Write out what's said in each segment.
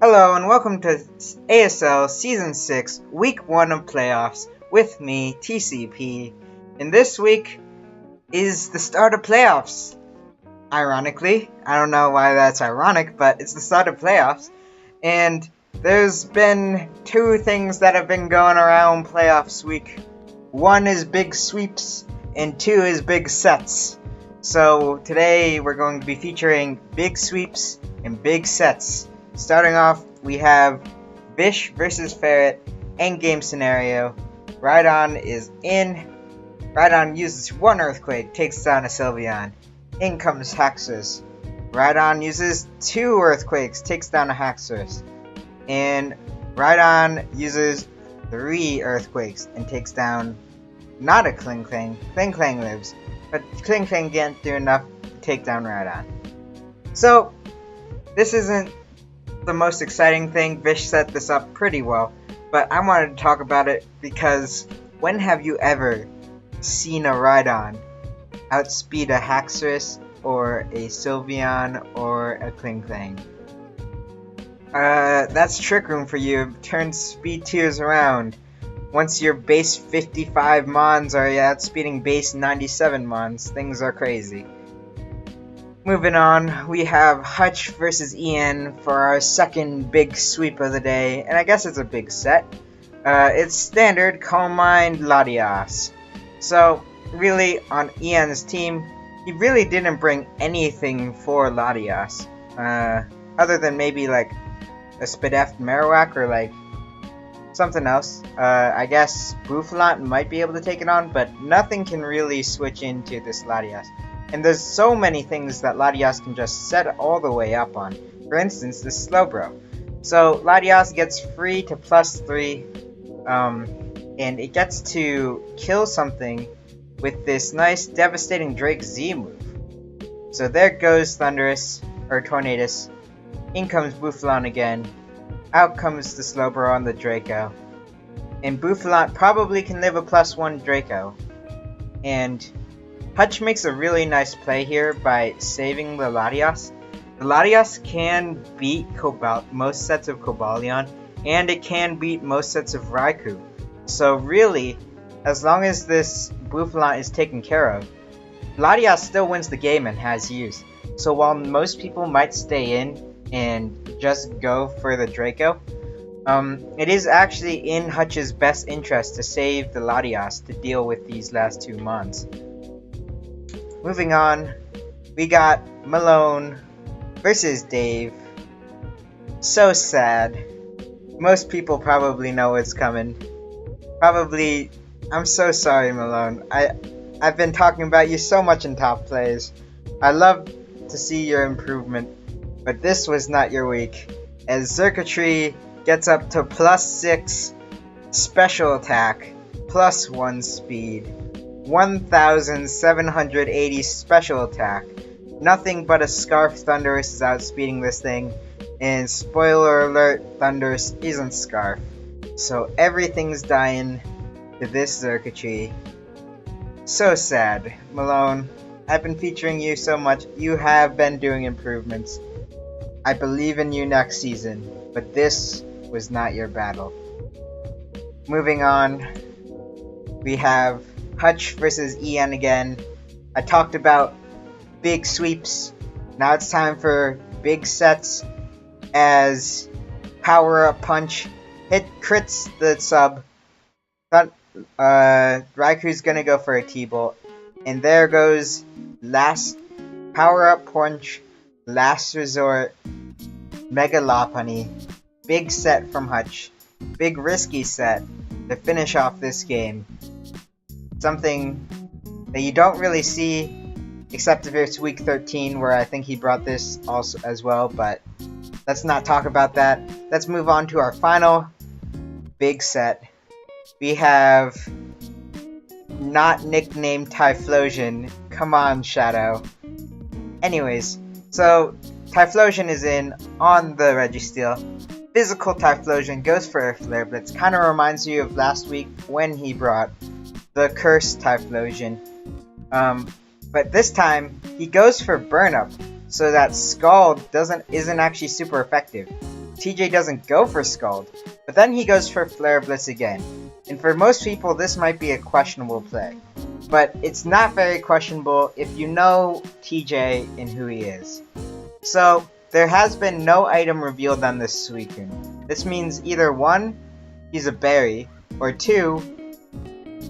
Hello and welcome to ASL Season 6, Week 1 of Playoffs, with me, TCP. And this week is the start of playoffs. Ironically, I don't know why that's ironic, but it's the start of playoffs. And there's been two things that have been going around playoffs week. One is big sweeps, and two is big sets. So today we're going to be featuring big sweeps and big sets. Starting off, we have Bish versus Ferret, endgame scenario. Rhydon is in. Rhydon uses one Earthquake, takes down a Sylveon. In comes Haxorus. Rhydon uses two Earthquakes, takes down a Haxorus. And Rhydon uses three Earthquakes and takes down not a Klinklang. Klinklang lives, but Klinklang can't do enough to take down Rhydon. So, this isn't the most exciting thing. Bish set this up pretty well, but I wanted to talk about it because when have you ever seen a Rhydon outspeed a Haxorus or a Sylveon or a Klinklang? That's Trick Room for you. Turn speed tiers around. Once your base 55 Mons are outspeeding base 97 Mons, things are crazy. Moving on, we have Hutch versus Ian for our second big sweep of the day, and I guess it's a big set. It's standard Calm Mind Latias. So, really, on Ian's team, he really didn't bring anything for Latias. Other than maybe like a Spadeft Marowak or like something else. I guess Bouffalant might be able to take it on, but nothing can really switch into this Latias. And there's so many things that Latias can just set all the way up on. For instance, this Slowbro. So Latias gets free to +3, and it gets to kill something with this nice devastating Drake Z move. So there goes Thundurus, or Tornadus. In comes Bouffalant again. Out comes the Slowbro on the Draco. And Bouffalant probably can live a +1 Draco. And Hutch makes a really nice play here by saving the Latias. The Latias can beat most sets of Cobalion, and it can beat most sets of Raikou. So really, as long as this Bouffalant is taken care of, Latias still wins the game and has use. So while most people might stay in and just go for the Draco, it is actually in Hutch's best interest to save the Latias to deal with these last two Mons. Moving on, we got Malone versus Dave. So sad. Most people probably know what's coming. I'm so sorry, Malone. I've been talking about you so much in top plays. I love to see your improvement, but this was not your week, as Xurkitree gets up to +6 special attack, +1 speed, 1,780 special attack. Nothing but a Scarf Thundurus is outspeeding this thing, and spoiler alert, Thundurus isn't Scarf. So everything's dying to this Xurkitree. So sad. Malone, I've been featuring you so much. You have been doing improvements. I believe in you next season, but this was not your battle. Moving on, we have Hutch versus Ian again. I talked about big sweeps. Now it's time for big sets, as Power Up Punch crits the sub. Raikou's gonna go for a T-Bolt. And there goes last Power Up Punch, Last Resort, Mega Lopunny. Big set from Hutch. Big risky set to finish off this game. Something that you don't really see, except if it's week 13, where I think he brought this also as well, but let's not talk about that. Let's move on to our final big set. We have not nicknamed Typhlosion. Come on, Shadow. Anyways, so Typhlosion is in on the Registeel. Physical Typhlosion goes for a Flare Blitz. Kind of reminds you of last week when he brought the Cursed Typhlosion. But this time, he goes for Burn Up, so that Scald isn't actually super effective. TJ doesn't go for Scald, but then he goes for Flare Blitz again. And for most people, this might be a questionable play. But it's not very questionable if you know TJ and who he is. So, there has been no item revealed on this Suicune. This means either 1, he's a berry, or 2,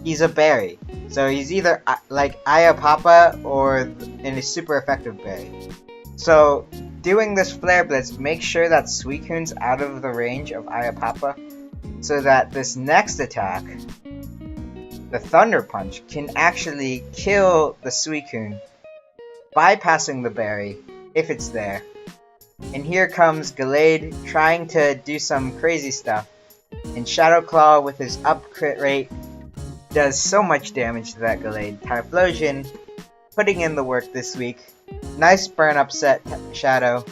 he's a berry. So he's either like Ayapapa or in a super effective berry. So, doing this Flare Blitz makes sure that Suicune's out of the range of Ayapapa, so that this next attack, the Thunder Punch, can actually kill the Suicune, bypassing the berry, if it's there. And here comes Gallade trying to do some crazy stuff, and Shadow Claw with his up crit rate does so much damage to that Gallade. Typhlosion putting in the work this week. Nice burn up set, Shadow.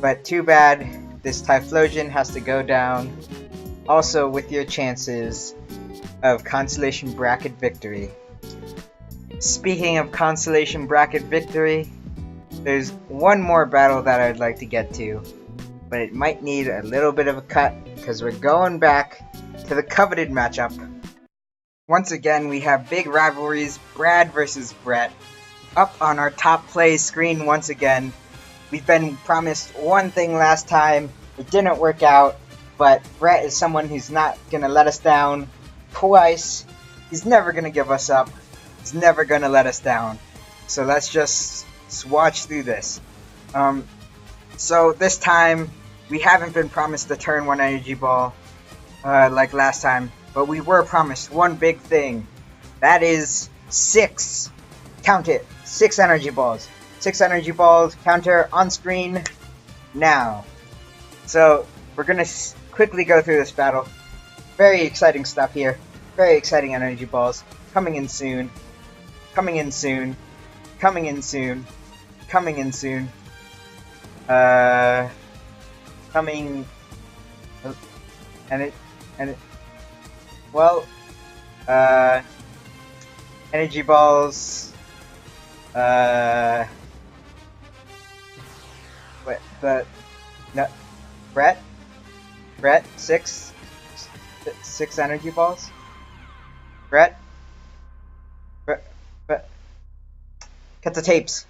But too bad, this Typhlosion has to go down. Also with your chances of Consolation Bracket victory. Speaking of Consolation Bracket victory, there's one more battle that I'd like to get to, but it might need a little bit of a cut, because we're going back to the coveted matchup. Once again, we have big rivalries, Brad versus Bret. Up on our top play screen once again. We've been promised one thing last time, it didn't work out, but Bret is someone who's not gonna let us down twice. He's never gonna give us up. He's never gonna let us down. So let's just watch through this. So this time, we haven't been promised the turn 1 energy ball like last time, but we were promised one big thing. That is 6. Count it. 6 energy balls. 6 energy balls. Counter on screen now. So we're gonna quickly go through this battle. Very exciting stuff here. Very exciting energy balls. Coming in soon. Coming in soon. Coming in soon. Coming in soon. Coming. Well. Energy balls. Wait, no, Bret, 6 energy balls. Bret, cut the tapes.